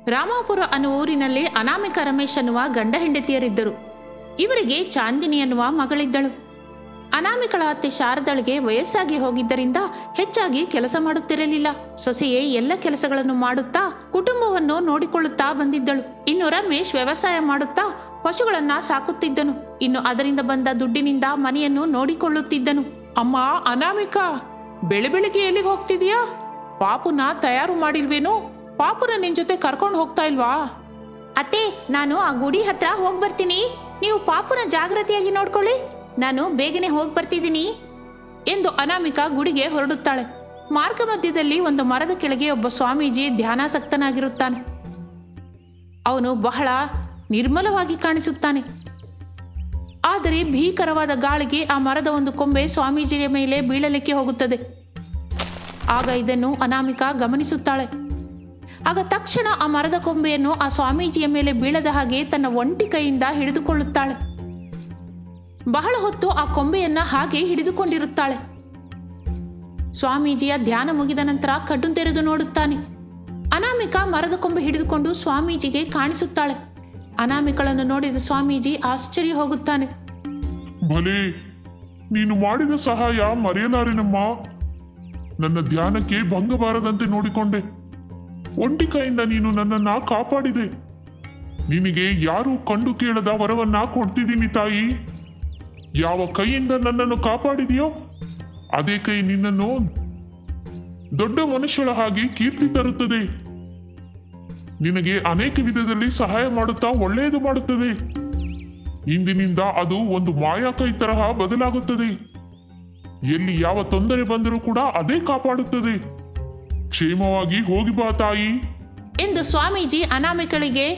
ರಾಮಾಪುರ ಅನ್ನುವ ಊರಿನಲ್ಲಿ ಅನಾಮಿಕ ರಮೇಶ್ ಅನ್ನುವ ಗಂಡ ಹೆಂಡತಿಯರಿದ್ದರು. ಇವರಿಗೆ ಚಾಂದಿನಿ ಅನ್ನುವ ಮಗಳಿದ್ದಳು. ಅನಾಮಿಕಳ ಅತ್ತೆ ಶಾರದಳಿಗೆ ವಯಸ್ಸಾಗಿ ಹೋಗಿದ್ದರಿಂದ ಹೆಚ್ಚಾಗಿ ಕೆಲಸ ಮಾಡುತ್ತಿರಲಿಲ್ಲ. ಸೊಸೆಯೇ ಎಲ್ಲ ಕೆಲಸಗಳನ್ನು ಮಾಡುತ್ತಾ ಕುಟುಂಬವನ್ನು ನೋಡಿಕೊಳ್ಳುತ್ತಾ ಬಂದಿದ್ದಳು. ಇನ್ನು ರಮೇಶ್ ವ್ಯವಸಾಯ ಮಾಡುತ್ತಾ ಪಶುಗಳನ್ನ ಸಾಕುತ್ತಿದ್ದನು. ಇನ್ನು ಅದರಿಂದ ಬಂದ ದುಡ್ಡಿನಿಂದ ಮನೆಯನ್ನು ನೋಡಿಕೊಳ್ಳುತ್ತಿದ್ದನು. ಅಮ್ಮ ಅನಾಮಿಕಾ, ಬೆಳಿಗ್ಗೆ ಎಲ್ಲಿಗೆ ಹೋಗ್ತಿದೀಯಾ? ಪಾಪುನ ತಯಾರು ಮಾಡಿಲ್ವೇನು? ಪಾಪುನ ನಿನ್ ಜೊತೆ ಕರ್ಕೊಂಡು ಹೋಗ್ತಾ ಇಲ್ವಾ? ಅತ್ತೆ, ನಾನು ಆ ಗುಡಿ ಹತ್ರ ಹೋಗಿ ಬರ್ತೀನಿ. ನೀವು ಪಾಪುನ ಜಾಗ್ರತೆಯಾಗಿ ನೋಡ್ಕೊಳ್ಳಿ. ನಾನು ಬೇಗನೆ ಹೋಗಿ ಬರ್ತಿದ್ದೀನಿ ಎಂದು ಅನಾಮಿಕಾ ಗುಡಿಗೆ ಹೊರಡುತ್ತಾಳೆ. ಮಾರ್ಗ ಮಧ್ಯದಲ್ಲಿ ಒಂದು ಮರದ ಕೆಳಗೆ ಒಬ್ಬ ಸ್ವಾಮೀಜಿ ಧ್ಯಾನಾಸಕ್ತನಾಗಿರುತ್ತಾನೆ. ಅವನು ಬಹಳ ನಿರ್ಮಲವಾಗಿ ಕಾಣಿಸುತ್ತಾನೆ. ಆದರೆ ಭೀಕರವಾದ ಗಾಳಿಗೆ ಆ ಮರದ ಒಂದು ಕೊಂಬೆ ಸ್ವಾಮೀಜಿಯ ಮೇಲೆ ಬೀಳಲಿಕ್ಕೆ ಹೋಗುತ್ತದೆ. ಆಗ ಇದನ್ನು ಅನಾಮಿಕಾ ಗಮನಿಸುತ್ತಾಳೆ. ಆಗ ತಕ್ಷಣ ಆ ಮರದ ಕೊಂಬೆಯನ್ನು ಆ ಸ್ವಾಮೀಜಿಯ ಮೇಲೆ ಬೀಳದ ಹಾಗೆ ತನ್ನ ಒಂಟಿ ಕೈಯಿಂದ ಹಿಡಿದುಕೊಳ್ಳುತ್ತಾಳೆ. ಬಹಳ ಹೊತ್ತು ಆ ಕೊಂಬೆಯನ್ನ ಹಾಗೆ ಹಿಡಿದುಕೊಂಡಿರುತ್ತಾಳೆ. ಸ್ವಾಮೀಜಿಯ ಧ್ಯಾನ ಮುಗಿದ ನಂತರ ಕಣ್ಣು ತೆರೆದು ನೋಡುತ್ತಾನೆ. ಅನಾಮಿಕಾ ಮರದ ಕೊಂಬೆ ಹಿಡಿದುಕೊಂಡು ಸ್ವಾಮೀಜಿಗೆ ಕಾಣಿಸುತ್ತಾಳೆ. ಅನಾಮಿಕಳನ್ನು ನೋಡಿದ ಸ್ವಾಮೀಜಿ ಆಶ್ಚರ್ಯ ಹೋಗುತ್ತಾನೆ. ಭಲೇ, ನೀನು ಮಾಡಿದ ಸಹಾಯ ಮರೆಯಲಾರೆನಮ್ಮ. ನನ್ನ ಧ್ಯಾನಕ್ಕೆ ಭಂಗ ಬಾರದಂತೆ ನೋಡಿಕೊಂಡೆ. ಒಂಟಿ ಕೈಯಿಂದ ನೀನು ನನ್ನನ್ನ ಕಾಪಾಡಿದೆ. ನಿನಗೆ ಯಾರೂ ಕಂಡು ಕೇಳದ ವರವನ್ನ ಕೊಡ್ತಿದ್ದೀನಿ ತಾಯಿ. ಯಾವ ಕೈಯಿಂದ ನನ್ನನ್ನು ಕಾಪಾಡಿದೆಯೋ ಅದೇ ಕೈ ನಿನ್ನನ್ನು ದೊಡ್ಡ ಮನುಷ್ಯಳ ಹಾಗೆ ಕೀರ್ತಿ ತರುತ್ತದೆ. ನಿನಗೆ ಅನೇಕ ವಿಧದಲ್ಲಿ ಸಹಾಯ ಮಾಡುತ್ತಾ ಒಳ್ಳೆಯದು ಮಾಡುತ್ತದೆ. ಇಂದಿನಿಂದ ಅದು ಒಂದು ಮಾಯಾ ಕೈ ತರಹ ಬದಲಾಗುತ್ತದೆ. ಎಲ್ಲಿ ಯಾವ ತೊಂದರೆ ಬಂದರೂ ಕೂಡ ಅದೇ ಕಾಪಾಡುತ್ತದೆ. ಕ್ಷೇಮವಾಗಿ ಹೋಗಿ ಬಾ ತಾಯಿ ಎಂದು ಸ್ವಾಮೀಜಿ ಅನಾಮಿಕಳಿಗೆ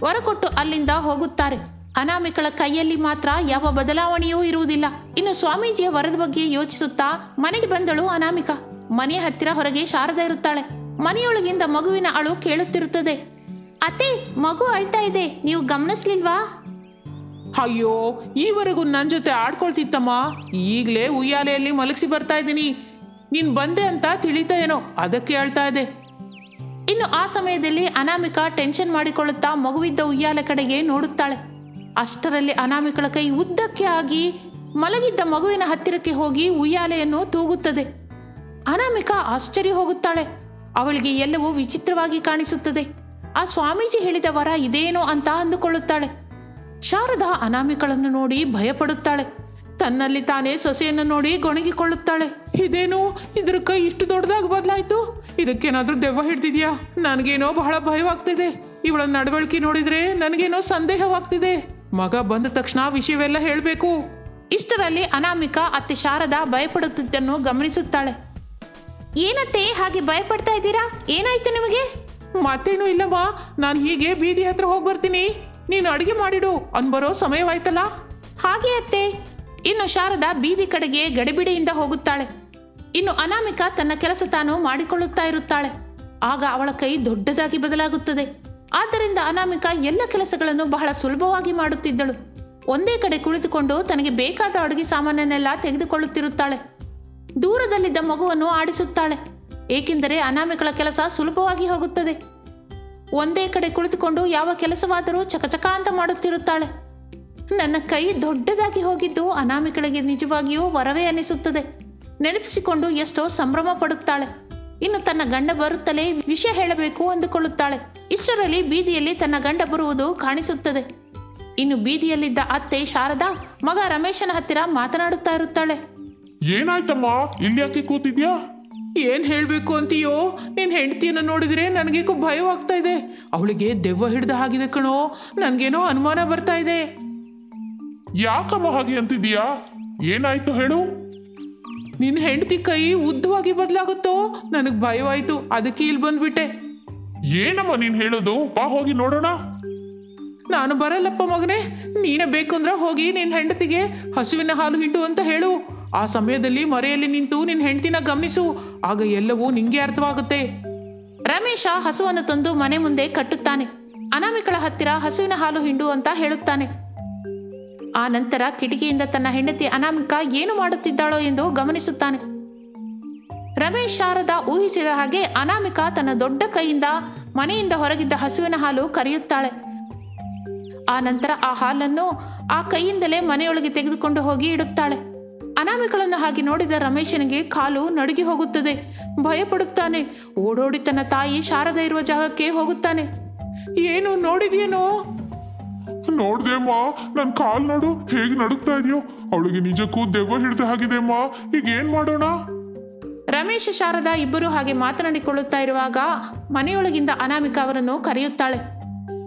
ವರ ಕೊಟ್ಟು ಅಲ್ಲಿಂದ ಹೋಗುತ್ತಾರೆ. ಅನಾಮಿಕಳ ಕೈಯಲ್ಲಿ ಮಾತ್ರ ಯಾವ ಬದಲಾವಣೆಯೂ ಇರುವುದಿಲ್ಲ. ಇನ್ನು ಸ್ವಾಮೀಜಿಯ ವರದ ಬಗ್ಗೆ ಯೋಚಿಸುತ್ತಾ ಮನೆಗೆ ಬಂದಳು ಅನಾಮಿಕಾ. ಮನೆಯ ಹತ್ತಿರ ಹೊರಗೆ ಶಾರದಾ ಇರುತ್ತಾಳೆ. ಮನೆಯೊಳಗಿಂದ ಮಗುವಿನ ಅಳು ಕೇಳುತ್ತಿರುತ್ತದೆ. ಅತ್ತೆ, ಮಗು ಅಳ್ತಾ ಇದೆ, ನೀವು ಗಮನಿಸ್ಲಿಲ್ವಾ? ಅಯ್ಯೋ, ಈವರೆಗೂ ನನ್ನ ಜೊತೆ ಆಡ್ಕೊಳ್ತಿತ್ತಮ್ಮ. ಈಗಲೇ ಉಯ್ಯಾಲೆಯಲ್ಲಿ ಮಲಗಿಸಿ ಬರ್ತಾ ಇದ್ದೀನಿ. ನೀನ್ ಬಂದೆ ಅಂತ ತಿಳಿತಾ ಏನೋ, ಅದಕ್ಕೆ ಅಳ್ತಾ ಇದೆ. ಇನ್ನು ಆ ಸಮಯದಲ್ಲಿ ಅನಾಮಿಕಾ ಟೆನ್ಷನ್ ಮಾಡಿಕೊಳ್ಳುತ್ತಾ ಮಗುವಿದ್ದ ಉಯ್ಯಾಲೆ ಕಡೆಗೆ ನೋಡುತ್ತಾಳೆ. ಅಷ್ಟರಲ್ಲಿ ಅನಾಮಿಕಳ ಕೈ ಉದ್ದಕ್ಕೆ ಆಗಿ ಮಲಗಿದ್ದ ಮಗುವಿನ ಹತ್ತಿರಕ್ಕೆ ಹೋಗಿ ಉಯ್ಯಾಲೆಯನ್ನು ತೂಗುತ್ತದೆ. ಅನಾಮಿಕಾ ಆಶ್ಚರ್ಯ ಹೋಗುತ್ತಾಳೆ. ಅವಳಿಗೆ ಎಲ್ಲವೂ ವಿಚಿತ್ರವಾಗಿ ಕಾಣಿಸುತ್ತದೆ. ಆ ಸ್ವಾಮೀಜಿ ಹೇಳಿದ ವರ ಇದೇನೋ ಅಂತ ಅಂದುಕೊಳ್ಳುತ್ತಾಳೆ. ಶಾರದಾ ಅನಾಮಿಕಳನ್ನು ನೋಡಿ ಭಯಪಡುತ್ತಾಳೆ. ತನ್ನಲ್ಲಿ ತಾನೇ ಸೊಸೆಯನ್ನು ನೋಡಿ ಗೊಣಗಿಕೊಳ್ಳುತ್ತಾಳೆ. ಇದೇನು, ಇದ್ರ ಕೈ ಇಷ್ಟು ದೊಡ್ಡದಾಗಿ ಬದಲಾಯ್ತು? ಇದಕ್ಕೇನಾದ್ರೂ ದೆವ್ವ ಹಿಡ್ದಿದ್ಯಾ? ನನಗೇನೋ ಬಹಳ ಭಯವಾಗ್ತಿದೆ. ಇವಳ ನಡವಳಿಕೆ ನೋಡಿದ್ರೆ ನನಗೇನೋ ಸಂದೇಹವಾಗ್ತಿದೆ. ಮಗ ಬಂದ ತಕ್ಷಣ ವಿಷಯವೆಲ್ಲ ಹೇಳಬೇಕು. ಇಷ್ಟರಲ್ಲಿ ಅನಾಮಿಕಾ ಅತ್ತೆ ಶಾರದಾ ಭಯಪಡುತ್ತಿದ್ದನ್ನು ಗಮನಿಸುತ್ತಾಳೆ. ಏನತ್ತೆ ಹಾಗೆ ಭಯಪಡ್ತಾ ಇದ್ದೀರಾ? ಏನಾಯ್ತು ನಿಮಗೆ? ಮತ್ತೇನು ಇಲ್ಲಮ್ಮ, ನಾನು ಹೀಗೆ ಬೀದಿ ಹತ್ರ ಹೋಗಿ ಬರ್ತೀನಿ. ನೀನು ಅಡುಗೆ ಮಾಡಿಡು, ಅನ್ಬರೋ ಸಮಯವಾಯ್ತಲ್ಲ. ಹಾಗೆ ಅತ್ತೆ. ಇನ್ನು ಶಾರದಾ ಬೀದಿ ಕಡೆಗೆ ಗಡಿಬಿಡಿಯಿಂದ ಹೋಗುತ್ತಾಳೆ. ಇನ್ನು ಅನಾಮಿಕಾ ತನ್ನ ಕೆಲಸ ತಾನು ಮಾಡಿಕೊಳ್ಳುತ್ತಾ ಇರುತ್ತಾಳೆ. ಆಗ ಅವಳ ಕೈ ದೊಡ್ಡದಾಗಿ ಬದಲಾಗುತ್ತದೆ. ಆದ್ದರಿಂದ ಅನಾಮಿಕಾ ಎಲ್ಲ ಕೆಲಸಗಳನ್ನು ಬಹಳ ಸುಲಭವಾಗಿ ಮಾಡುತ್ತಿದ್ದಳು. ಒಂದೇ ಕಡೆ ಕುಳಿತುಕೊಂಡು ತನಗೆ ಬೇಕಾದ ಅಡುಗೆ ಸಾಮಾನನ್ನೆಲ್ಲ ತೆಗೆದುಕೊಳ್ಳುತ್ತಿರುತ್ತಾಳೆ. ದೂರದಲ್ಲಿದ್ದ ಮಗುವನ್ನು ಆಡಿಸುತ್ತಾಳೆ. ಏಕೆಂದರೆ ಅನಾಮಿಕಳ ಕೆಲಸ ಸುಲಭವಾಗಿ ಹೋಗುತ್ತದೆ. ಒಂದೇ ಕಡೆ ಕುಳಿತುಕೊಂಡು ಯಾವ ಕೆಲಸವಾದರೂ ಚಕಚಕ ಅಂತ ಮಾಡುತ್ತಿರುತ್ತಾಳೆ. ನನ್ನ ಕೈ ದೊಡ್ಡದಾಗಿ ಹೋಗಿದ್ದು ಅನಾಮಿಕಳಿಗೆ ನಿಜವಾಗಿಯೂ ವರವೇ ಅನ್ನಿಸುತ್ತದೆ. ನೆನಪಿಸಿಕೊಂಡು ಎಷ್ಟೋ ಸಂಭ್ರಮ ಪಡುತ್ತಾಳೆ. ಇನ್ನು ತನ್ನ ಗಂಡ ಬರುತ್ತಲೇ ವಿಷಯ ಹೇಳಬೇಕು ಅಂದುಕೊಳ್ಳುತ್ತಾಳೆ. ಇಷ್ಟರಲ್ಲಿ ಬೀದಿಯಲ್ಲಿ ತನ್ನ ಗಂಡ ಬರುವುದು ಕಾಣಿಸುತ್ತದೆ. ಇನ್ನು ಬೀದಿಯಲ್ಲಿದ್ದ ಅತ್ತೆ ಶಾರದಾ ಮಗ ರಮೇಶನ ಹತ್ತಿರ ಮಾತನಾಡುತ್ತಾ ಇರುತ್ತಾಳೆ. ಏನಾಯ್ತಮ್ಮ, ಇಲ್ಲಿ ಯಾಕೆ ಕೂತಿದ್ಯಾ? ಏನ್ ಹೇಳ್ಬೇಕು ಅಂತೀಯೋ? ನಿನ್ ಹೆಂಡತಿಯನ್ನು ನೋಡಿದ್ರೆ ನನಗೇಕೋ ಭಯವಾಗ್ತಾ ಇದೆ. ಅವಳಿಗೆ ದೆವ್ವ ಹಿಡ್ದ ಹಾಗಿದೆ ಕಣೋ. ನನ್ಗೇನೋ ಅನುಮಾನ ಬರ್ತಾ ಇದೆ. ಯಾಕಮ್ಮ ಹಾಗೆ ಅಂತಿದ್ಯಾ? ಏನಾಯ್ತು ಹೇಳು. ನಿನ್ನ ಹೆಂಡತಿ ಕೈ ಉದ್ದವಾಗಿ ಬದಲಾಗುತ್ತೋ? ನನಗೆ ಭಯವಾಯ್ತು, ಅದಕ್ಕೆ ಇಲ್ಲಿ ಬಂದ್ಬಿಟ್ಟೆ. ಏನಮ್ಮ ನೀನ್ ಹೇಳೋದು? ಬಾ ಹೋಗಿ ನೋಡೋಣ. ನಾನು ಬರಲ್ಲಪ್ಪ ಮಗನೇ. ನೀನೇ ಬೇಕು ಅಂದ್ರೆ ಹೋಗಿ ನಿನ್ನ ಹೆಂಡತಿಗೆ ಹಸುವಿನ ಹಾಲು ಹಿಂಡು ಅಂತ ಹೇಳು. ಆ ಸಮಯದಲ್ಲಿ ಮರೆಯಲ್ಲಿ ನಿಂತು ನಿನ್ನ ಹೆಂಡತಿನ ಗಮನಿಸು. ಆಗ ಎಲ್ಲವೂ ನಿಂಗೆ ಅರ್ಥವಾಗುತ್ತೆ. ರಮೇಶ ಹಸುವನ್ನು ತಂದು ಮನೆ ಮುಂದೆ ಕಟ್ಟುತ್ತಾನೆ. ಅನಾಮಿಕಳ ಹತ್ತಿರ ಹಸುವಿನ ಹಾಲು ಹಿಂಡು ಅಂತ ಹೇಳುತ್ತಾನೆ. ಆ ನಂತರ ಕಿಟಕಿಯಿಂದ ತನ್ನ ಹೆಂಡತಿ ಅನಾಮಿಕಾ ಏನು ಮಾಡುತ್ತಿದ್ದಾಳೋ ಎಂದು ಗಮನಿಸುತ್ತಾನೆ. ರಮೇಶ್ ಶಾರದಾ ಊಹಿಸಿದ ಹಾಗೆ ಅನಾಮಿಕಾ ತನ್ನ ದೊಡ್ಡ ಕೈಯಿಂದ ಮನೆಯಿಂದ ಹೊರಗಿದ್ದ ಹಸುವಿನ ಹಾಲು ಕರೆಯುತ್ತಾಳೆ. ಆ ನಂತರ ಆ ಹಾಲನ್ನು ಆ ಕೈಯಿಂದಲೇ ಮನೆಯೊಳಗೆ ತೆಗೆದುಕೊಂಡು ಹೋಗಿ ಇಡುತ್ತಾಳೆ. ಅನಾಮಿಕಳನ್ನು ಹಾಗೆ ನೋಡಿದ ರಮೇಶನಿಗೆ ಕಾಲು ನಡುಗಿ ಹೋಗುತ್ತದೆ. ಭಯಪಡುತ್ತಾನೆ. ಓಡೋಡಿ ತನ್ನ ತಾಯಿ ಶಾರದಾ ಇರುವ ಜಾಗಕ್ಕೆ ಹೋಗುತ್ತಾನೆ. ಏನು ನೋಡಿದ್ಯೇನೋ? ನೋಡ್ದೇಮ್ಮ, ನನ್ ಕಾಲ್ ನೋಡು ಹೇಗೆ ನಡುಗ್ತಾ ಇದೆಯೋ. ಅವಳಿಗೆ ನಿಜಕ್ಕೂ ದೆವ್ವ ಹಿಡಿದ ಹಾಗಿದೆಮ್ಮ. ಈಗ ಏನ್ ಮಾಡೋಣ? ರಮೇಶ್ ಶಾರದಾ ಇಬ್ಬರು ಹಾಗೆ ಮಾತನಾಡಿಕೊಳ್ಳುತ್ತಾ ಇರುವಾಗ ಮನೆಯೊಳಗಿಂದ ಅನಾಮಿಕಾ ಅವರನ್ನು ಕರೆಯುತ್ತಾಳೆ.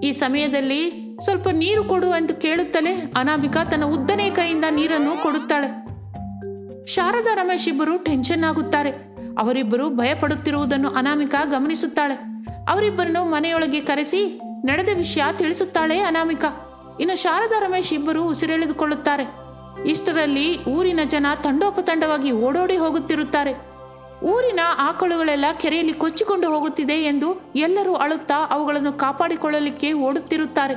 ಈ ಸಮಯದಲ್ಲಿ ಸ್ವಲ್ಪ ನೀರು ಕೊಡು ಎಂದು ಕೇಳುತ್ತಲೇ ಅನಾಮಿಕಾ ತನ್ನ ಉದ್ದನೆಯ ಕೈಯಿಂದ ನೀರನ್ನು ಕೊಡುತ್ತಾಳೆ. ಶಾರದಾ ರಮೇಶ್ ಇಬ್ಬರು ಟೆನ್ಷನ್ ಆಗುತ್ತಾರೆ. ಅವರಿಬ್ಬರು ಭಯಪಡುತ್ತಿರುವುದನ್ನು ಅನಾಮಿಕಾ ಗಮನಿಸುತ್ತಾಳೆ. ಅವರಿಬ್ಬರನ್ನು ಮನೆಯೊಳಗೆ ಕರೆಸಿ ನಡೆದ ವಿಷಯ ತಿಳಿಸುತ್ತಾಳೆ ಅನಾಮಿಕಾ. ಇನ್ನು ಶಾರದಾ ರಮೇಶ್ ಇಬ್ಬರು ಉಸಿರೆಳೆದುಕೊಳ್ಳುತ್ತಾರೆ. ಇಷ್ಟರಲ್ಲಿ ಊರಿನ ಜನ ತಂಡೋಪತಂಡವಾಗಿ ಓಡೋಡಿ ಹೋಗುತ್ತಿರುತ್ತಾರೆ. ಊರಿನ ಆಕಳುಗಳೆಲ್ಲ ಕೆರೆಯಲ್ಲಿ ಕೊಚ್ಚಿಕೊಂಡು ಹೋಗುತ್ತಿದೆ ಎಂದು ಎಲ್ಲರೂ ಅಳುತ್ತಾ ಅವುಗಳನ್ನು ಕಾಪಾಡಿಕೊಳ್ಳಲಿಕ್ಕೆ ಓಡುತ್ತಿರುತ್ತಾರೆ.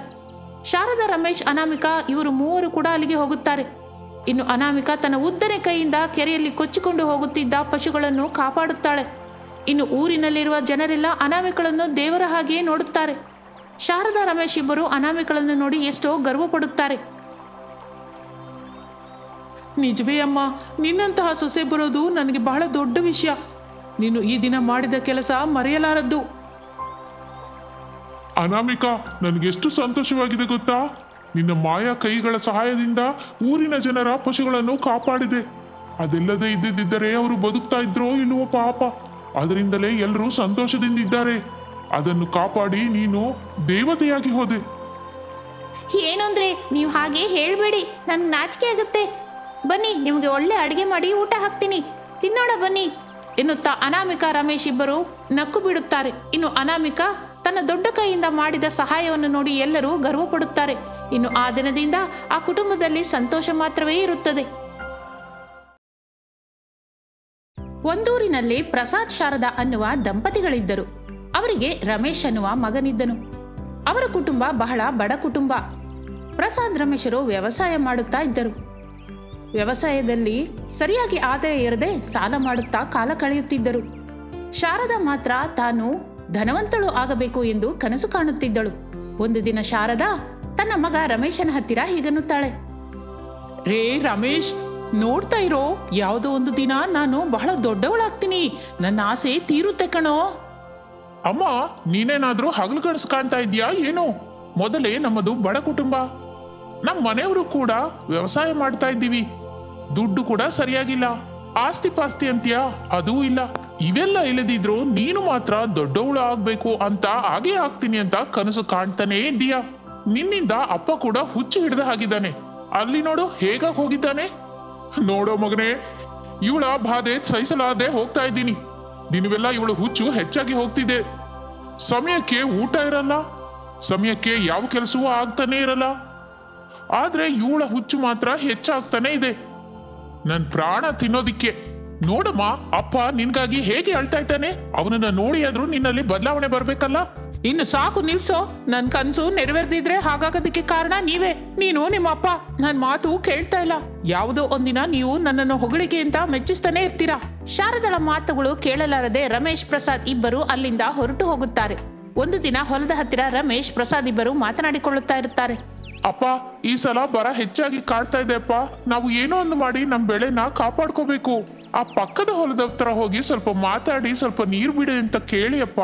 ಶಾರದಾ ರಮೇಶ್ ಅನಾಮಿಕಾ ಇವರು ಮೂವರು ಕೂಡ ಅಲ್ಲಿಗೆ ಹೋಗುತ್ತಾರೆ. ಇನ್ನು ಅನಾಮಿಕಾ ತನ್ನ ಉದ್ದನೆ ಕೈಯಿಂದ ಕೆರೆಯಲ್ಲಿ ಕೊಚ್ಚಿಕೊಂಡು ಹೋಗುತ್ತಿದ್ದ ಪಶುಗಳನ್ನು ಕಾಪಾಡುತ್ತಾಳೆ. ಇನ್ನು ಊರಿನಲ್ಲಿರುವ ಜನರೆಲ್ಲ ಅನಾಮಿಕಳನ್ನು ದೇವರ ಹಾಗೆಯೇ ನೋಡುತ್ತಾರೆ. ಶಾರದಾ ರಮೇಶ್ ಇಬ್ಬರು ಅನಾಮಿಕಳನ್ನು ನೋಡಿ ಎಷ್ಟೋ ಗರ್ವಪಡುತ್ತಾರೆ. ನಿಜವೇ ಅಮ್ಮ, ನಿನ್ನಂತಹ ಸೊಸೆ ಬರೋದು ನನಗೆ ಬಹಳ ದೊಡ್ಡ ವಿಷಯ. ನೀನು ಈ ದಿನ ಮಾಡಿದ ಕೆಲಸ ಮರೆಯಲಾರದ್ದು. ಅನಾಮಿಕಾ, ನನಗೆಷ್ಟು ಸಂತೋಷವಾಗಿದೆ ಗೊತ್ತಾ? ನಿನ್ನ ಮಾಯಾ ಕೈಗಳ ಸಹಾಯದಿಂದ ಊರಿನ ಜನರ ಪಶುಗಳನ್ನು ಕಾಪಾಡಿದೆ. ಅದೆಲ್ಲದೆ ಇದ್ದಿದ್ದರೆ ಅವರು ಬದುಕ್ತಾ ಇದ್ರೋ ಇಲ್ಲವೋ ಪಾಪ. ಅದರಿಂದಲೇ ಎಲ್ಲರೂ ಸಂತೋಷದಿಂದಿದ್ದಾರೆ. ಅದನ್ನು ಕಾಪಾಡಿ ನೀನು ದೇವತೆಯಾಗಿ ಹೋದೆ. ಏನಂದ್ರೆ ನೀವು ಹಾಗೆ ಹೇಳಬೇಡಿ, ನನ್ಗೆ ನಾಚಿಕೆ ಆಗುತ್ತೆ. ಬನ್ನಿ, ನಿಮಗೆ ಒಳ್ಳೆ ಅಡುಗೆ ಮಾಡಿ ಊಟ ಹಾಕ್ತೀನಿ, ತಿನ್ನೋಣ ಬನ್ನಿ ಎನ್ನುತ್ತಾ ಅನಾಮಿಕಾ ರಮೇಶ್ ಇಬ್ಬರು ನಕ್ಕು ಬಿಡುತ್ತಾರೆ. ಇನ್ನು ಅನಾಮಿಕಾ ತನ್ನ ದೊಡ್ಡ ಕೈಯಿಂದ ಮಾಡಿದ ಸಹಾಯವನ್ನು ನೋಡಿ ಎಲ್ಲರೂ ಗರ್ವಪಡುತ್ತಾರೆ. ಇನ್ನು ಆ ದಿನದಿಂದ ಆ ಕುಟುಂಬದಲ್ಲಿ ಸಂತೋಷ ಮಾತ್ರವೇ ಇರುತ್ತದೆ. ಒಂದೂರಿನಲ್ಲಿ ಪ್ರಸಾದ್ ಶಾರದಾ ಅನ್ನುವ ದಂಪತಿಗಳಿದ್ದರು. ಅವರಿಗೆ ರಮೇಶ್ ಅನ್ನುವ ಮಗನಿದ್ದನು. ಅವರ ಕುಟುಂಬ ಬಹಳ ಬಡ ಕುಟುಂಬ. ಪ್ರಸಾದ್ ರಮೇಶರು ವ್ಯವಸಾಯ ಮಾಡುತ್ತಾ ಇದ್ದರು. ವ್ಯವಸಾಯದಲ್ಲಿ ಸರಿಯಾಗಿ ಆದಾಯ ಇರದೆ ಸಾಲ ಮಾಡುತ್ತಾ ಕಾಲ ಕಳೆಯುತ್ತಿದ್ದರು. ಶಾರದಾ ಮಾತ್ರ ತಾನು ಧನವಂತಳು ಆಗಬೇಕು ಎಂದು ಕನಸು ಕಾಣುತ್ತಿದ್ದಳು. ಒಂದು ದಿನ ಶಾರದಾ ತನ್ನ ಮಗ ರಮೇಶನ ಹತ್ತಿರ ಹೀಗನ್ನುತ್ತಾಳೆ. ರೇ ರಮೇಶ್, ನೋಡ್ತಾ ಇರೋ, ಯಾವುದೋ ಒಂದು ದಿನ ನಾನು ಬಹಳ ದೊಡ್ಡವಳಾಗ್ತೀನಿ. ನನ್ನ ಆಸೆ ತೀರುತ್ತೆ ಕಣೋ. ಅಮ್ಮ, ನೀನೇನಾದ್ರೂ ಹಗಲು ಕನಸು ಕಾಣ್ತಾ ಇದೀಯಾ ಏನೋ? ಮೊದಲೇ ನಮ್ಮದು ಬಡ ಕುಟುಂಬ. ನಮ್ಮ ಮನೆಯವರು ಕೂಡ ವ್ಯವಸಾಯ ಮಾಡ್ತಾ ಇದ್ದೀವಿ. ದುಡ್ಡು ಕೂಡ ಸರಿಯಾಗಿಲ್ಲ. ಆಸ್ತಿ ಪಾಸ್ತಿ ಅಂತೀಯಾ, ಅದೂ ಇಲ್ಲ. ಇವೆಲ್ಲ ಇಲ್ಲದಿದ್ರು ನೀನು ಮಾತ್ರ ದೊಡ್ಡವಳು ಆಗ್ಬೇಕು ಅಂತ ಹಾಗೆ ಆಗ್ತೀನಿ ಅಂತ ಕನಸು ಕಾಣ್ತಾನೇ ಇದ್ದೀಯಾ. ನಿನ್ನಿಂದ ಅಪ್ಪ ಕೂಡ ಹುಚ್ಚು ಹಿಡಿದ ಹಾಗಿದ್ದಾನೆ. ಅಲ್ಲಿ ನೋಡು ಹೇಗಾಗಿ ಹೋಗಿದ್ದಾನೆ. ನೋಡೋ ಮಗನೇ, ಇವಳ ಬಾಧೆ ಸಹಿಸಲಾದೆ ಹೋಗ್ತಾ ಇದ್ದೀನಿ. ದಿನವೆಲ್ಲ ಇವಳು ಹುಚ್ಚು ಹೆಚ್ಚಾಗಿ ಹೋಗ್ತಿದೆ. ಸಮಯಕ್ಕೆ ಊಟ ಇರಲ್ಲ, ಸಮಯಕ್ಕೆ ಯಾವ ಕೆಲಸವೂ ಆಗ್ತಾನೆ ಇರಲ್ಲ. ಆದ್ರೆ ಇವಳ ಹುಚ್ಚು ಮಾತ್ರ ಹೆಚ್ಚಾಗ್ತಾನೆ ಇದೆ. ನನ್ ಪ್ರಾಣ ತಿನ್ನೋದಿಕ್ಕೆ. ನೋಡಮ್ಮ, ಅಪ್ಪ ನಿನ್ಗಾಗಿ ಹೇಗೆ ಅಳ್ತಾ ಇದ್ದಾನೆ. ಅವನನ್ನ ನೋಡಿ ಆದ್ರೂ ನಿನ್ನಲ್ಲಿ ಬದಲಾವಣೆ ಬರ್ಬೇಕಲ್ಲ. ಇನ್ನು ಸಾಕು, ನಿಲ್ಸೋ. ನನ್ನ ಕನಸು ನೆರವೇರ್ದಿದ್ರೆ ಹಾಗಾಗೋದಕ್ಕೆ ಕಾರಣ ನೀವೇ. ನೀನು ನಿಮ್ಮ ಅಪ್ಪ ನನ್ನ ಮಾತು ಕೇಳ್ತಾ ಇಲ್ಲ. ಯಾವುದೋ ಒಂದಿನ ನೀವು ನನ್ನನ್ನು ಹೊಗಳಿಕೆ ಅಂತ ಮೆಚ್ಚಿಸ್ತಾನೆ ಇರ್ತೀರಾ. ಶಾರದಳ ಮಾತುಗಳು ಕೇಳಲಾರದೆ ರಮೇಶ್ ಪ್ರಸಾದ್ ಇಬ್ಬರು ಅಲ್ಲಿಂದ ಹೊರಟು ಹೋಗುತ್ತಾರೆ. ಒಂದು ದಿನ ಹೊಲದ ಹತ್ತಿರ ರಮೇಶ್ ಪ್ರಸಾದ್ ಇಬ್ಬರು ಮಾತನಾಡಿಕೊಳ್ಳುತ್ತಾ ಇರುತ್ತಾರೆ. ಅಪ್ಪ, ಈ ಸಲ ಬರ ಹೆಚ್ಚಾಗಿ ಕಾಡ್ತಾ ಇದೆ ಅಪ್ಪ. ನಾವು ಏನೋ ಒಂದು ಮಾಡಿ ನಮ್ ಬೆಳೆನ ಕಾಪಾಡ್ಕೋಬೇಕು. ಆ ಪಕ್ಕದ ಹೊಲದ ಹತ್ರ ಹೋಗಿ ಸ್ವಲ್ಪ ಮಾತಾಡಿ ಸ್ವಲ್ಪ ನೀರು ಬಿಡಿ ಅಂತ ಕೇಳಿ ಅಪ್ಪ.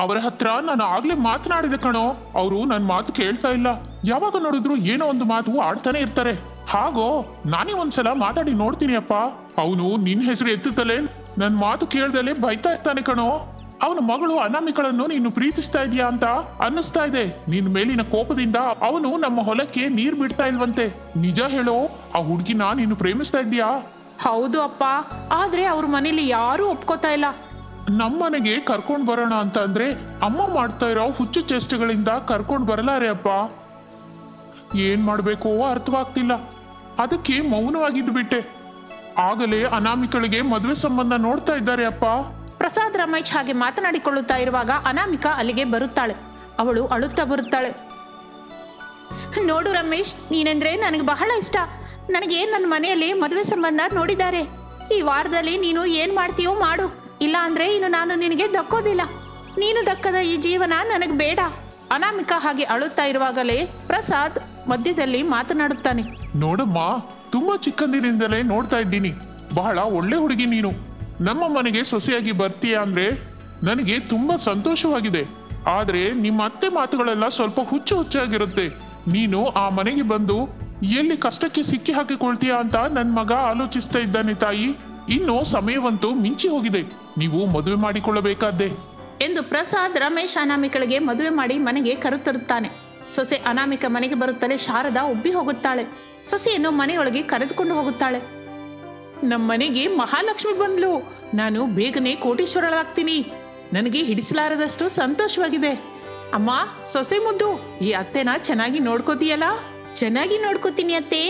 ಅವರ ಹತ್ರ ನಾನು ಆಗ್ಲೇ ಮಾತನಾಡಿದೆ ಕಣೋ. ಅವರು ನನ್ನ ಮಾತು ಕೇಳ್ತಾ ಇಲ್ಲ. ಯಾವಾಗ ನೋಡಿದ್ರು ಏನೋ ಒಂದು ಮಾತು ಆಡ್ತಾನೆ ಇರ್ತಾರೆ. ಹಾಗೋ ನಾನೇ ಒಂದ್ಸಲ ಮಾತಾಡಿ ನೋಡ್ತೀನಿ ಅಪ್ಪ. ಅವನು ನಿನ್ ಹೆಸರು ಎತ್ತುತ್ತಲೇ ನನ್ ಮಾತು ಕೇಳ್ದಲೇ ಬೈತಾ ಇರ್ತಾನೆ ಕಣೋ. ಅವನ ಮಗಳು ಅನಾಮಿಕಳನ್ನು ನೀನು ಪ್ರೀತಿಸ್ತಾ ಇದೀಯಾ ಅಂತ ಅನ್ನಿಸ್ತಾ ಇದೆ. ನಿನ್ ಮೇಲಿನ ಕೋಪದಿಂದ ಅವನು ನಮ್ಮ ಹೊಲಕ್ಕೆ ನೀರ್ ಬಿಡ್ತಾ ಇಲ್ವಂತೆ. ನಿಜ ಹೇಳೋ, ಆ ಹುಡುಗಿನ ನೀನು ಪ್ರೇಮಿಸ್ತಾ ಇದ್ದೀಯಾ? ಹೌದು ಅಪ್ಪ, ಆದ್ರೆ ಅವ್ರ ಮನೇಲಿ ಯಾರೂ ಒಪ್ಕೋತಾ ಇಲ್ಲ. ನಮ್ಮನೆಗೆ ಕರ್ಕೊಂಡ್ ಬರೋಣ ಅಂತ ಅಂದ್ರೆ ಅಮ್ಮ ಮಾಡ್ತಾ ಇರೋ ಹುಚ್ಚು ಚೇಷ್ಟೆಗಳಿಂದ ಕರ್ಕೊಂಡ್ ಬರಲಾರೆ ಅಪ್ಪ. ಏನ್ ಮಾಡ್ಬೇಕೋ ಅರ್ಥವಾಗ್ತಿಲ್ಲ. ಅದಕ್ಕೆ ಮೌನವಾಗಿದ್ದು ಬಿಟ್ಟೆ. ಆಗಲೇ ಅನಾಮಿಕಳಿಗೆ ಮದುವೆ ಸಂಬಂಧ ನೋಡ್ತಾ ಇದ್ದಾರೆ ಅಪ್ಪ. ಪ್ರಸಾದ್ ರಮೇಶ್ ಹಾಗೆ ಮಾತನಾಡಿಕೊಳ್ಳುತ್ತಾ ಇರುವಾಗ ಅನಾಮಿಕಾ ಅಲ್ಲಿಗೆ ಬರುತ್ತಾಳೆ. ಅವಳು ಅಳುತ್ತಾ ಬರುತ್ತಾಳೆ. ನೋಡು ರಮೇಶ್, ನೀನೆಂದ್ರೆ ನನಗೆ ಬಹಳ ಇಷ್ಟ. ನನಗೆ ನನ್ನ ಮನೆಯಲ್ಲಿ ಮದುವೆ ಸಂಬಂಧ ನೋಡಿದ್ದಾರೆ. ಈ ವಾರದಲ್ಲಿ ನೀನು ಏನ್ ಮಾಡ್ತೀಯೋ ಮಾಡು. ಇಲ್ಲ ಅಂದ್ರೆ ಇನ್ನು ನಾನು ನಿನಗೆ ದಕ್ಕೋದಿಲ್ಲ. ನೀನು ದಕ್ಕದ ಈ ಜೀವನ ನನಗೆ ಬೇಡ. ಅನಾಮಿಕಾ ಹಾಗೆ ಅಳುತ್ತಾ ಇರುವಾಗಲೇ ಪ್ರಸಾದ್ ಮಧ್ಯದಲ್ಲಿ ಮಾತನಾಡುತ್ತಾನೆ. ನೋಡಮ್ಮ, ತುಂಬಾ ಚಿಕ್ಕಂದಿನಿಂದಲೇ ನೋಡ್ತಾ ಇದ್ದೀನಿ, ಬಹಳ ಒಳ್ಳೆ ಹುಡುಗಿ ನೀನು. ನಮ್ಮ ಮನೆಗೆ ಸೊಸೆಯಾಗಿ ಬರ್ತೀಯ ಅಂದ್ರೆ ನನಗೆ ತುಂಬಾ ಸಂತೋಷವಾಗಿದೆ. ಆದ್ರೆ ನಿಮ್ಮ ಅತ್ತೆ ಮಾತುಗಳೆಲ್ಲ ಸ್ವಲ್ಪ ಹುಚ್ಚಾಗಿರುತ್ತೆ. ನೀನು ಆ ಮನೆಗೆ ಬಂದು ಎಲ್ಲಿ ಕಷ್ಟಕ್ಕೆ ಸಿಕ್ಕಿ ಹಾಕಿಕೊಳ್ತೀಯ ಅಂತ ನನ್ನ ಮಗ ಆಲೋಚಿಸ್ತಾ ಇದ್ದಾನೆ ತಾಯಿ. ಇನ್ನು ಸಮಯವಂತೂ ಮಿಂಚಿ ಹೋಗಿದೆ, ನೀವು ಮದುವೆ ಮಾಡಿಕೊಳ್ಳಬೇಕಾದ್ದೆ ಎಂದು ಪ್ರಸಾದ್ ರಮೇಶ್ ಅನಾಮಿಕಳಿಗೆ ಮದುವೆ ಮಾಡಿ ಮನೆಗೆ ಕರೆತರುತ್ತಾನೆ. ಸೊಸೆ ಅನಾಮಿಕ ಮನೆಗೆ ಬರುತ್ತಲೇ ಶಾರದಾ ಉಬ್ಬಿ ಹೋಗುತ್ತಾಳೆ. ಸೊಸೆಯನ್ನು ಮನೆಯೊಳಗೆ ಕರೆದುಕೊಂಡು ಹೋಗುತ್ತಾಳೆ. ನಮ್ಮ ಮನೆಗೆ ಮಹಾಲಕ್ಷ್ಮಿ ಬಂದ್ಲು, ನಾನು ಬೇಗನೆ ಕೋಟೀಶ್ವರಳಾಗ್ತೀನಿ, ನನಗೆ ಹಿಡಿಸಲಾರದಷ್ಟು ಸಂತೋಷವಾಗಿದೆ. ಅಮ್ಮ, ಸೊಸೆ ಮುದ್ದು, ಈ ಅತ್ತೆನ ಚೆನ್ನಾಗಿ ನೋಡ್ಕೋತೀಯಲ್ಲ? ಚೆನ್ನಾಗಿ ನೋಡ್ಕೋತೀನಿ ಅತ್ತೆ.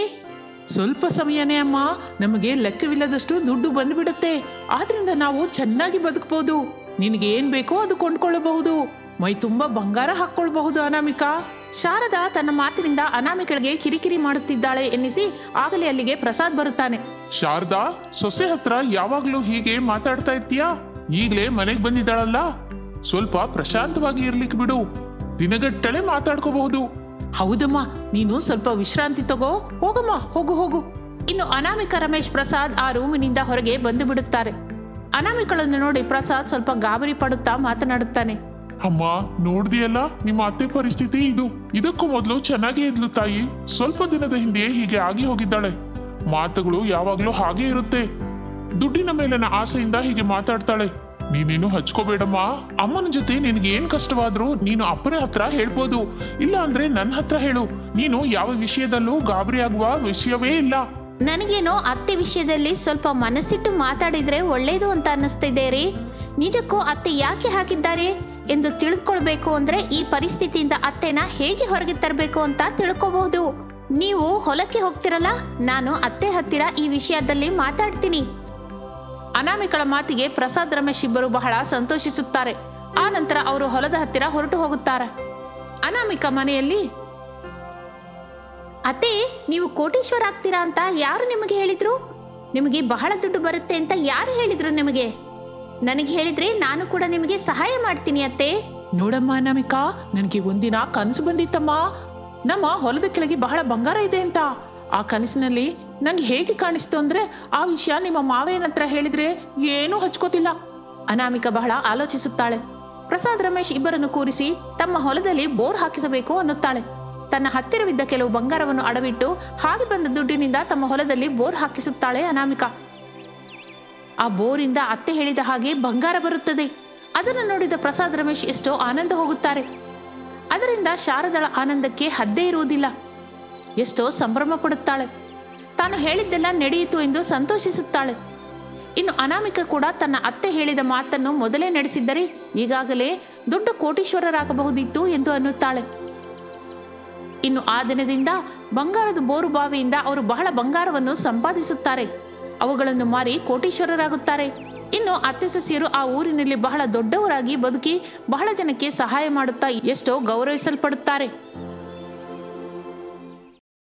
ಸ್ವಲ್ಪ ಸಮಯನೇ ಅಮ್ಮ, ನಮಗೆ ಲೆಕ್ಕವಿಲ್ಲದಷ್ಟು ದುಡ್ಡು ಬಂದ್ಬಿಡುತ್ತೆ. ಆದ್ರಿಂದ ನಾವು ಚೆನ್ನಾಗಿ ಬದುಕಬಹುದು. ನಿನಗೆ ಏನ್ ಬೇಕೋ ಅದು ಕೊಂಡ್ಕೊಳ್ಳಬಹುದು. ಮೈ ತುಂಬಾ ಬಂಗಾರ ಹಾಕೊಳ್ಬಹುದು. ಅನಾಮಿಕಾ. ಶಾರದಾ ತನ್ನ ಮಾತಿನಿಂದ ಅನಾಮಿಕಳಿಗೆ ಕಿರಿಕಿರಿ ಮಾಡುತ್ತಿದ್ದಾಳೆ ಎನ್ನಿಸಿ ಆಗಲೇ ಅಲ್ಲಿಗೆ ಪ್ರಸಾದ್ ಬರುತ್ತಾನೆ. ಶಾರದಾ, ಸೊಸೆ ಹತ್ರ ಯಾವಾಗ್ಲೂ ಹೀಗೆ ಮಾತಾಡ್ತಾ ಇರ್ತೀಯಾ? ಈಗ್ಲೇ ಮನೆಗೆ ಬಂದಿದ್ದಾಳಲ್ಲ, ಸ್ವಲ್ಪ ಪ್ರಶಾಂತವಾಗಿ ಇರ್ಲಿಕ್ಕೆ ಬಿಡು. ದಿನಗಟ್ಟಲೆ ಮಾತಾಡ್ಕೋಬಹುದು. ಹೌದಮ್ಮ, ನೀನು ಸ್ವಲ್ಪ ವಿಶ್ರಾಂತಿ ತಗೋ. ಹೋಗಮ್ಮ, ಹೋಗು ಹೋಗು. ಇನ್ನು ಅನಾಮಿಕಾ, ರಮೇಶ್, ಪ್ರಸಾದ್ ಆ ರೂಮಿನಿಂದ ಹೊರಗೆ ಬಂದು ಬಿಡುತ್ತಾರೆ. ಅನಾಮಿಕಳನ್ನು ನೋಡಿ ಪ್ರಸಾದ್ ಸ್ವಲ್ಪ ಗಾಬರಿ ಪಡುತ್ತಾ ಮಾತನಾಡುತ್ತಾನೆ. ಅಮ್ಮ, ನೋಡ್ದಿಯಲ್ಲ ನಿಮ್ಮ ಅತ್ತೆ ಪರಿಸ್ಥಿತಿ ಇದು. ಇದಕ್ಕೂ ಮೊದಲು ಚೆನ್ನಾಗೇ ಇದ್ಲು ತಾಯಿ. ಸ್ವಲ್ಪ ದಿನದ ಹಿಂದೆ ಹೀಗೆ ಆಗಿ ಹೋಗಿದ್ದಾಳೆ. ಮಾತುಗಳು ಯಾವಾಗ್ಲೂ ಹಾಗೆ ಇರುತ್ತೆ. ದುಡ್ಡಿನ ಮೇಲಿನ ಆಸೆಯಿಂದ ಹೀಗೆ ಮಾತಾಡ್ತಾಳೆ. ನೀನೇನು ಹಚ್ಕೋಬೇಡಮ್ಮ. ಅಮ್ಮನ ಜೊತೆ ನಿನಗೆ ಏನ್ ಕಷ್ಟವಾದ್ರೂ ನೀನು ಅಪ್ಪನ ಹತ್ರ ಹೇಳ್ಬೋದು, ಇಲ್ಲ ಅಂದ್ರೆ ನನ್ನ ಹತ್ರ ಹೇಳು. ನೀನು ಯಾವ ವಿಷಯದಲ್ಲೂ ಗಾಬರಿ ಆಗುವ ವಿಷಯವೇ ಇಲ್ಲ. ನನಗೇನೋ ಅತ್ತೆ ವಿಷಯದಲ್ಲಿ ಸ್ವಲ್ಪ ಮನಸ್ಸಿಟ್ಟು ಮಾತಾಡಿದ್ರೆ ಒಳ್ಳೇದು ಅಂತ ಅನ್ನಿಸ್ತಿದೆ ರೀ. ನಿಜಕ್ಕೂ ಅತ್ತೆ ಯಾಕೆ ಹಾಕಿದ್ದಾರೆ ಎಂದು ತಿಳ್ಕೊಳ್ಬೇಕು ಅಂದ್ರೆ ಈ ಪರಿಸ್ಥಿತಿಯಿಂದ ಅತ್ತೆನ ಹೇಗೆ ಹೊರಗೆ ತರಬೇಕು ಅಂತ ತಿಳ್ಕೋಬಹುದು. ನೀವು ಹೊಲಕ್ಕೆ ಹೋಗ್ತಿರಲ್ಲ, ನಾನು ಅತ್ತೆ ಹತ್ತಿರ ಈ ವಿಷಯದಲ್ಲಿ ಮಾತಾಡ್ತೀನಿ. ಅನಾಮಿಕಳ ಮಾತಿಗೆ ಪ್ರಸಾದ್, ರಮೇಶ್ ಇಬ್ಬರು ಬಹಳ ಸಂತೋಷಿಸುತ್ತಾರೆ. ಆ ನಂತರ ಅವರು ಹೊಲದ ಹತ್ತಿರ ಹೊರಟು ಹೋಗುತ್ತಾರೆ. ಅನಾಮಿಕ ಮನೆಯಲ್ಲಿ, ಅತ್ತೆ, ನೀವು ಕೋಟೀಶ್ವರ ಆಗ್ತೀರಾ ಅಂತ ಯಾರು ನಿಮಗೆ ಹೇಳಿದ್ರು? ನಿಮಗೆ ಬಹಳ ದುಡ್ಡು ಬರುತ್ತೆ ಅಂತ ಯಾರು ಹೇಳಿದ್ರು ನಿಮಗೆ? ನನಗೆ ಹೇಳಿದ್ರೆ ನಾನು ಕೂಡ ನಿಮಗೆ ಸಹಾಯ ಮಾಡ್ತೀನಿ ಅತ್ತೆ. ನೋಡಮ್ಮ ಅನಾಮಿಕಾ, ನನಗೆ ಒಂದಿನ ಕನಸು ಬಂದಿತ್ತಮ್ಮ. ನಮ್ಮ ಹೊಲದ ಕೆಳಗೆ ಬಹಳ ಬಂಗಾರ ಇದೆ ಅಂತ. ಆ ಕನಸಿನಲ್ಲಿ ನಂಗೆ ಹೇಗೆ ಕಾಣಿಸ್ತು ಅಂದ್ರೆ, ಆ ವಿಷಯ ನಿಮ್ಮ ಮಾವೇನ ಹತ್ರ ಹೇಳಿದ್ರೆ ಏನೂ ಹಚ್ಕೋತಿಲ್ಲ. ಅನಾಮಿಕ ಬಹಳ ಆಲೋಚಿಸುತ್ತಾಳೆ. ಪ್ರಸಾದ್, ರಮೇಶ್ ಇಬ್ಬರನ್ನು ಕೂರಿಸಿ ತಮ್ಮ ಹೊಲದಲ್ಲಿ ಬೋರ್ ಹಾಕಿಸಬೇಕು ಅನ್ನುತ್ತಾಳೆ. ತನ್ನ ಹತ್ತಿರವಿದ್ದ ಕೆಲವು ಬಂಗಾರವನ್ನು ಅಡವಿಟ್ಟು ಹಾಗೆ ಬಂದ ದುಡ್ಡಿನಿಂದ ತಮ್ಮ ಹೊಲದಲ್ಲಿ ಬೋರ್ ಹಾಕಿಸುತ್ತಾಳೆ ಅನಾಮಿಕಾ. ಆ ಬೋರಿಂದ ಅತ್ತೆ ಹೇಳಿದ ಹಾಗೆ ಬಂಗಾರ ಬರುತ್ತದೆ. ಅದನ್ನು ನೋಡಿದ ಪ್ರಸಾದ್, ರಮೇಶ್ ಎಷ್ಟೋ ಆನಂದ ಹೋಗುತ್ತಾರೆ. ಅದರಿಂದ ಶಾರದಳ ಆನಂದಕ್ಕೆ ಹದ್ದೇ ಇರುವುದಿಲ್ಲ. ಎಷ್ಟೋ ಸಂಭ್ರಮ ಪಡುತ್ತಾಳೆ. ತಾನು ಹೇಳಿದ್ದೆಲ್ಲ ನಡೆಯಿತು ಎಂದು ಸಂತೋಷಿಸುತ್ತಾಳೆ. ಇನ್ನು ಅನಾಮಿಕ ಕೂಡ ತನ್ನ ಅತ್ತೆ ಹೇಳಿದ ಮಾತನ್ನು ಮೊದಲೇ ನಡೆಸಿದ್ದರೆ ಈಗಾಗಲೇ ದೊಡ್ಡ ಕೋಟೀಶ್ವರರಾಗಬಹುದಿತ್ತು ಎಂದು ಅನ್ನುತ್ತಾಳೆ. ಇನ್ನು ಆ ದಿನದಿಂದ ಬಂಗಾರದ ಬೋರು ಬಾವಿಯಿಂದ ಅವರು ಬಹಳ ಬಂಗಾರವನ್ನು ಸಂಪಾದಿಸುತ್ತಾರೆ. ಅವುಗಳನ್ನು ಮಾರಿ ಕೋಟೀಶ್ವರರಾಗುತ್ತಾರೆ. ಇನ್ನು ಅತ್ತೆ ಸೊಸೆಯರು ಆ ಊರಿನಲ್ಲಿ ಬಹಳ ದೊಡ್ಡವರಾಗಿ ಬದುಕಿ ಬಹಳ ಜನಕ್ಕೆ ಸಹಾಯ ಮಾಡುತ್ತಾ ಎಷ್ಟೋ ಗೌರವಿಸಲ್ಪಡುತ್ತಾರೆ.